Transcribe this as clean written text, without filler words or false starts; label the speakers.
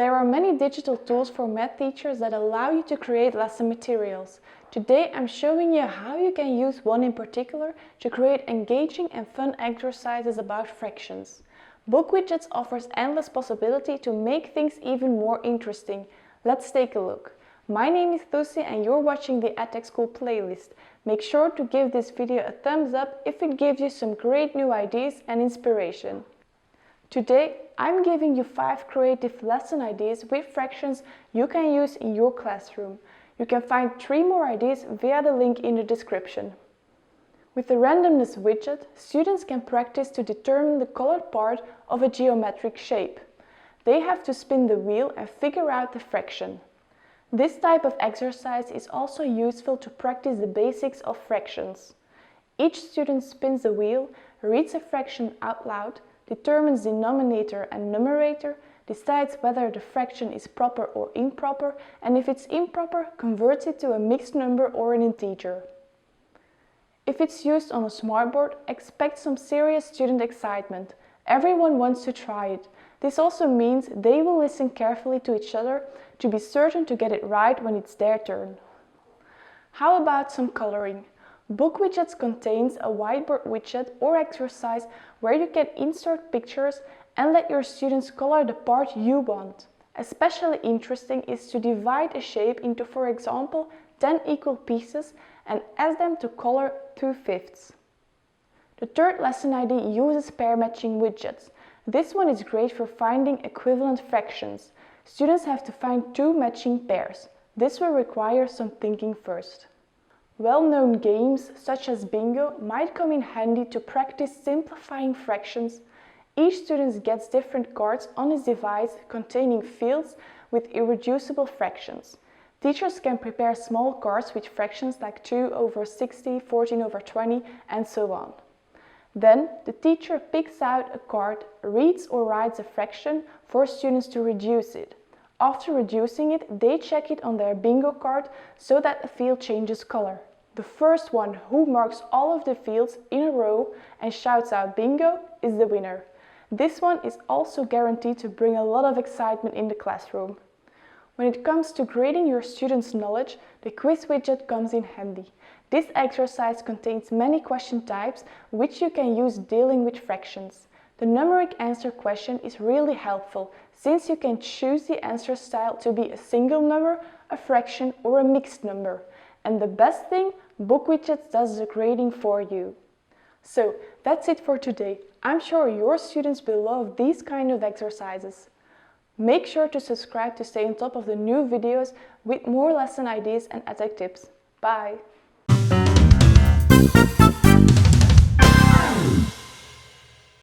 Speaker 1: There are many digital tools for math teachers that allow you to create lesson materials. Today I'm showing you how you can use one in particular to create engaging and fun exercises about fractions. BookWidgets offers endless possibility to make things even more interesting. Let's take a look. My name is Lucy and you're watching the EdTech School playlist. Make sure to give this video a thumbs up if it gives you some great new ideas and inspiration. Today, I'm giving you 5 creative lesson ideas with fractions you can use in your classroom. You can find 3 more ideas via the link in the description. With the randomness widget, students can practice to determine the colored part of a geometric shape. They have to spin the wheel and figure out the fraction. This type of exercise is also useful to practice the basics of fractions. Each student spins the wheel, reads a fraction out loud, determines denominator and numerator, decides whether the fraction is proper or improper, and if it's improper, converts it to a mixed number or an integer. If it's used on a smartboard, expect some serious student excitement. Everyone wants to try it. This also means they will listen carefully to each other to be certain to get it right when it's their turn. How about some coloring? BookWidgets contains a whiteboard widget or exercise where you can insert pictures and let your students color the part you want. Especially interesting is to divide a shape into, for example, 10 equal pieces and ask them to color 2/5. The third lesson idea uses pair matching widgets. This one is great for finding equivalent fractions. Students have to find 2 matching pairs. This will require some thinking first. Well-known games such as bingo might come in handy to practice simplifying fractions. Each student gets different cards on his device containing fields with irreducible fractions. Teachers can prepare small cards with fractions like 2/60, 14/20, and so on. Then the teacher picks out a card, reads or writes a fraction for students to reduce it. After reducing it, they check it on their bingo card so that the field changes color. The first one who marks all of the fields in a row and shouts out bingo is the winner. This one is also guaranteed to bring a lot of excitement in the classroom. When it comes to grading your students' knowledge, the quiz widget comes in handy. This exercise contains many question types which you can use dealing with fractions. The numeric answer question is really helpful since you can choose the answer style to be a single number, a fraction or a mixed number. And the best thing, BookWidgets does the grading for you. So that's it for today. I'm sure your students will love these kind of exercises. Make sure to subscribe to stay on top of the new videos with more lesson ideas and EdTech tips. Bye!